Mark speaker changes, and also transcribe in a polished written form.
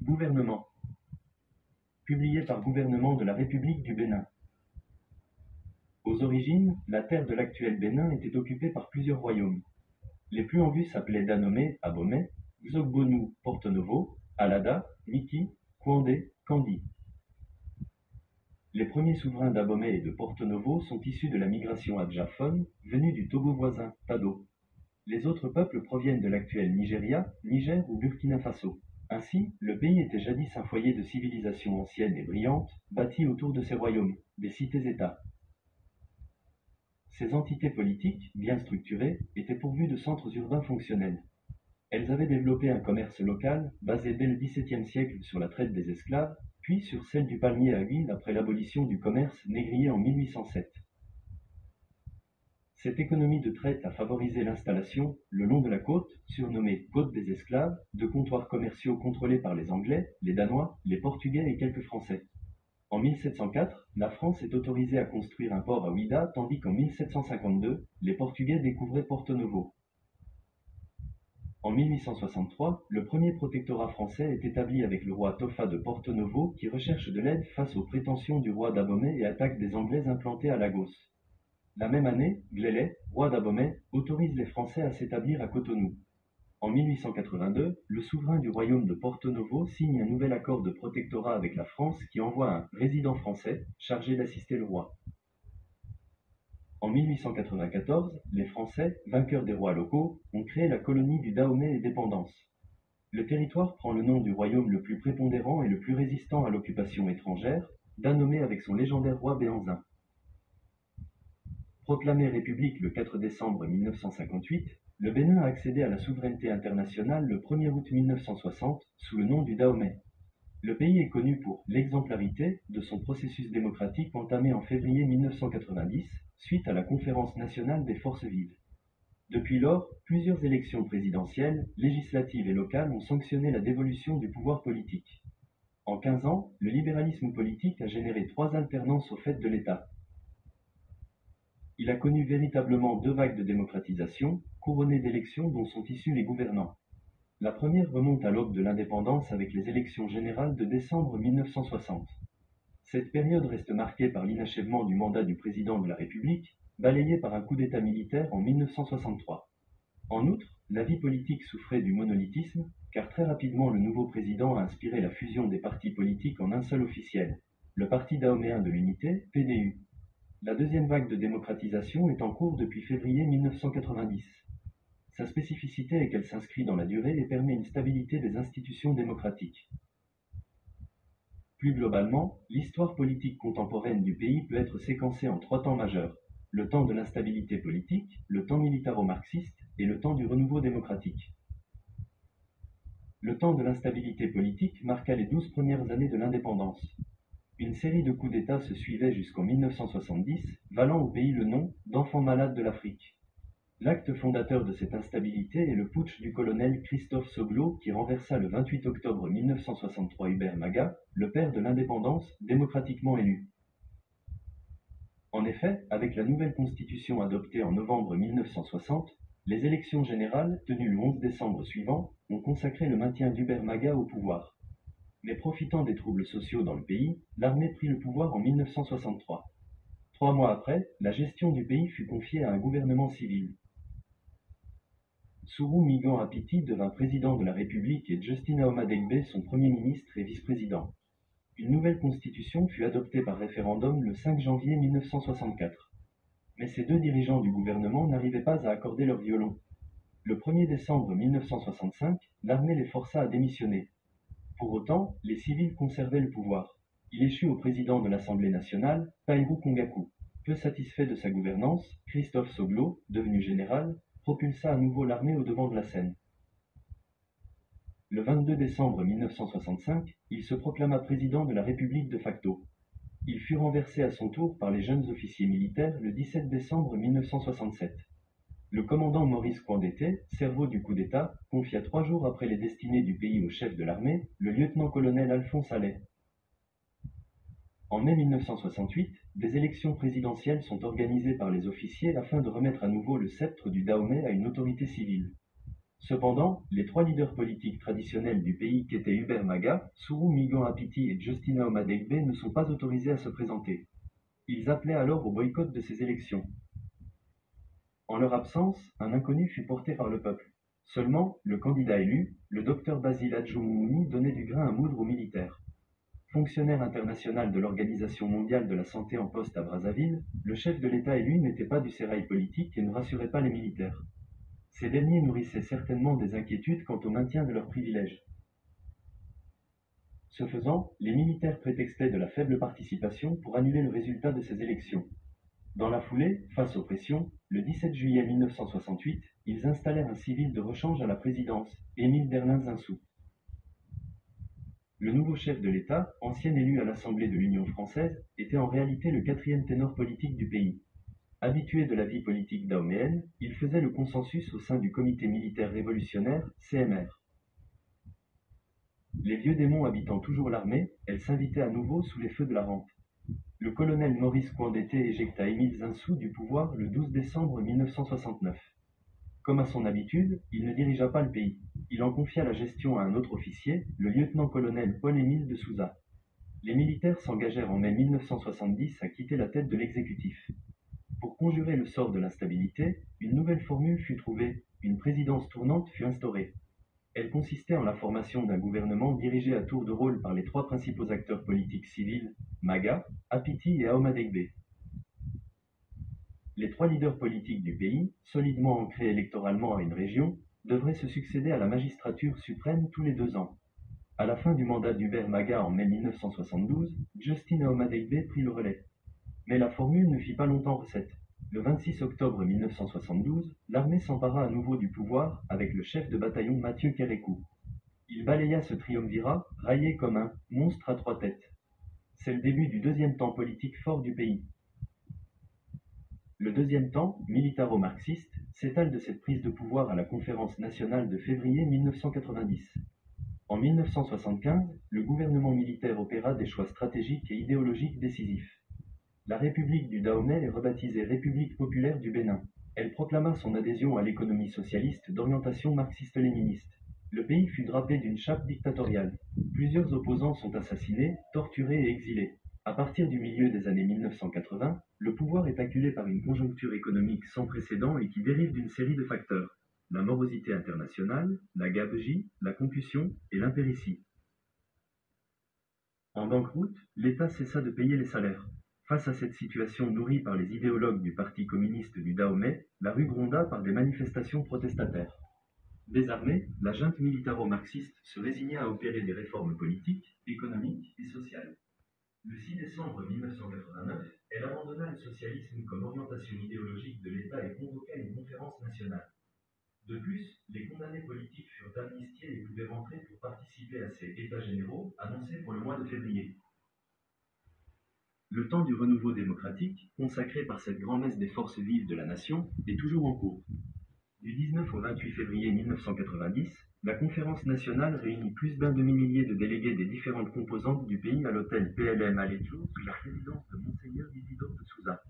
Speaker 1: Gouvernement. Publié par Gouvernement de la République du Bénin. Aux origines, la terre de l'actuel Bénin était occupée par plusieurs royaumes. Les plus en vue s'appelaient Danomé, Abomey, Xogbonou, Porto-Novo, Alada, Miki, Kouandé, Kandi. Les premiers souverains d'Abomey et de Porto-Novo sont issus de la migration adjaphone, venue du Togo voisin, Tado. Les autres peuples proviennent de l'actuel Nigeria, Niger ou Burkina Faso. Ainsi, le pays était jadis un foyer de civilisation ancienne et brillante, bâti autour de ses royaumes, des cités-États. Ces entités politiques, bien structurées, étaient pourvues de centres urbains fonctionnels. Elles avaient développé un commerce local, basé dès le XVIIe siècle sur la traite des esclaves, puis sur celle du palmier à huile après l'abolition du commerce négrier en 1807. Cette économie de traite a favorisé l'installation, le long de la côte, surnommée Côte des Esclaves, de comptoirs commerciaux contrôlés par les Anglais, les Danois, les Portugais et quelques Français. En 1704, la France est autorisée à construire un port à Ouidah, tandis qu'en 1752, les Portugais découvraient Porto Novo. En 1863, le premier protectorat français est établi avec le roi Tofa de Porto Novo qui recherche de l'aide face aux prétentions du roi d'Abomey et attaque des Anglais implantés à Lagos. La même année, Glélé, roi d'Abomey, autorise les Français à s'établir à Cotonou. En 1882, le souverain du royaume de Porto Novo signe un nouvel accord de protectorat avec la France qui envoie un résident français chargé d'assister le roi. En 1894, les Français, vainqueurs des rois locaux, ont créé la colonie du Dahomey et Dépendance. Le territoire prend le nom du royaume le plus prépondérant et le plus résistant à l'occupation étrangère, Dahomey avec son légendaire roi Béhanzin. Proclamé république le 4 décembre 1958, le Bénin a accédé à la souveraineté internationale le 1er août 1960 sous le nom du Dahomey. Le pays est connu pour l'exemplarité de son processus démocratique entamé en février 1990 suite à la Conférence nationale des forces vives. Depuis lors, plusieurs élections présidentielles, législatives et locales ont sanctionné la dévolution du pouvoir politique. En 15 ans, le libéralisme politique a généré 3 alternances au fait de l'État. Il a connu véritablement 2 vagues de démocratisation, couronnées d'élections dont sont issus les gouvernants. La première remonte à l'aube de l'indépendance avec les élections générales de décembre 1960. Cette période reste marquée par l'inachèvement du mandat du président de la République, balayé par un coup d'État militaire en 1963. En outre, la vie politique souffrait du monolithisme, car très rapidement le nouveau président a inspiré la fusion des partis politiques en un seul officiel, le Parti dahoméen de l'Unité, PDU. La deuxième vague de démocratisation est en cours depuis février 1990. Sa spécificité est qu'elle s'inscrit dans la durée et permet une stabilité des institutions démocratiques. Plus globalement, l'histoire politique contemporaine du pays peut être séquencée en 3 temps majeurs: le temps de l'instabilité politique, le temps militaro-marxiste et le temps du renouveau démocratique. Le temps de l'instabilité politique marqua les 12 premières années de l'indépendance. Une série de coups d'État se suivait jusqu'en 1970, valant au pays le nom d'enfant malade de l'Afrique. L'acte fondateur de cette instabilité est le putsch du colonel Christophe Soglo qui renversa le 28 octobre 1963 Hubert Maga, le père de l'indépendance, démocratiquement élu. En effet, avec la nouvelle constitution adoptée en novembre 1960, les élections générales, tenues le 11 décembre suivant, ont consacré le maintien d'Hubert Maga au pouvoir. Mais profitant des troubles sociaux dans le pays, l'armée prit le pouvoir en 1963. 3 mois après, la gestion du pays fut confiée à un gouvernement civil. Sourou Migan Apiti devint président de la République et Justin Ahoma-Degbe son premier ministre et vice-président. Une nouvelle constitution fut adoptée par référendum le 5 janvier 1964. Mais ces 2 dirigeants du gouvernement n'arrivaient pas à accorder leur violon. Le 1er décembre 1965, l'armée les força à démissionner. Pour autant, les civils conservaient le pouvoir. Il échut au président de l'Assemblée nationale, Pairou Kongaku. Peu satisfait de sa gouvernance, Christophe Soglo, devenu général, propulsa à nouveau l'armée au devant de la scène. Le 22 décembre 1965, il se proclama président de la République de facto. Il fut renversé à son tour par les jeunes officiers militaires le 17 décembre 1967. Le commandant Maurice Kouandété, cerveau du coup d'État, confia 3 jours après les destinées du pays au chef de l'armée, le lieutenant-colonel Alphonse Allais. En mai 1968, des élections présidentielles sont organisées par les officiers afin de remettre à nouveau le sceptre du Dahomey à une autorité civile. Cependant, les trois leaders politiques traditionnels du pays qu'étaient Hubert Maga, Suru Migan Apiti et Justina Omadegbe ne sont pas autorisés à se présenter. Ils appelaient alors au boycott de ces élections. En leur absence, un inconnu fut porté par le peuple. Seulement, le candidat élu, le docteur Basile Adjoumouni, donnait du grain à moudre aux militaires. Fonctionnaire international de l'Organisation mondiale de la santé en poste à Brazzaville, le chef de l'État élu n'était pas du sérail politique et ne rassurait pas les militaires. Ces derniers nourrissaient certainement des inquiétudes quant au maintien de leurs privilèges. Ce faisant, les militaires prétextaient de la faible participation pour annuler le résultat de ces élections. Dans la foulée, face aux pressions, le 17 juillet 1968, ils installèrent un civil de rechange à la présidence, Émile Derlin-Zinsou. Le nouveau chef de l'État, ancien élu à l'Assemblée de l'Union française, était en réalité le quatrième ténor politique du pays. Habitué de la vie politique dahoméenne, il faisait le consensus au sein du Comité militaire révolutionnaire, CMR. Les vieux démons habitant toujours l'armée, elle s'invitait à nouveau sous les feux de la rampe. Le colonel Maurice Coindeté éjecta Émile Zinsou du pouvoir le 12 décembre 1969. Comme à son habitude, il ne dirigea pas le pays. Il en confia la gestion à un autre officier, le lieutenant-colonel Paul-Émile de Souza. Les militaires s'engagèrent en mai 1970 à quitter la tête de l'exécutif. Pour conjurer le sort de l'instabilité, une nouvelle formule fut trouvée, une présidence tournante fut instaurée. Elle consistait en la formation d'un gouvernement dirigé à tour de rôle par les trois principaux acteurs politiques civils, Maga, Apiti et Aomadegbe. Les trois leaders politiques du pays, solidement ancrés électoralement à une région, devraient se succéder à la magistrature suprême tous les 2 ans. À la fin du mandat d'Hubert Maga en mai 1972, Justin Aomadegbe prit le relais. Mais la formule ne fit pas longtemps recette. Le 26 octobre 1972, l'armée s'empara à nouveau du pouvoir avec le chef de bataillon Mathieu Kérékou. Il balaya ce triumvirat, raillé comme un monstre à 3 têtes. C'est le début du deuxième temps politique fort du pays. Le deuxième temps, militaro-marxiste, s'étale de cette prise de pouvoir à la Conférence nationale de février 1990. En 1975, le gouvernement militaire opéra des choix stratégiques et idéologiques décisifs. La République du Dahomey est rebaptisée République populaire du Bénin. Elle proclama son adhésion à l'économie socialiste d'orientation marxiste-léniniste. Le pays fut drapé d'une chape dictatoriale. Plusieurs opposants sont assassinés, torturés et exilés. À partir du milieu des années 1980, le pouvoir est acculé par une conjoncture économique sans précédent et qui dérive d'une série de facteurs. La morosité internationale, la gabegie, la concussion et l'impéritie. En banqueroute, l'État cessa de payer les salaires. Face à cette situation nourrie par les idéologues du Parti communiste du Dahomey, la rue gronda par des manifestations protestataires. Désarmée, la junte militaro-marxiste se résigna à opérer des réformes politiques, économiques et sociales. Le 6 décembre 1989, elle abandonna le socialisme comme orientation idéologique de l'État et convoqua une conférence nationale. De plus, les condamnés politiques furent amnistiés et pouvaient rentrer pour participer à ces États généraux annoncés pour le mois de février. Le temps du renouveau démocratique, consacré par cette grand-messe des forces vives de la nation, est toujours en cours. Du 19 au 28 février 1990, la conférence nationale réunit plus d'un demi-millier de délégués des différentes composantes du pays à l'hôtel PLM à Lejo sous la présidence de Monseigneur Isidore de Souza.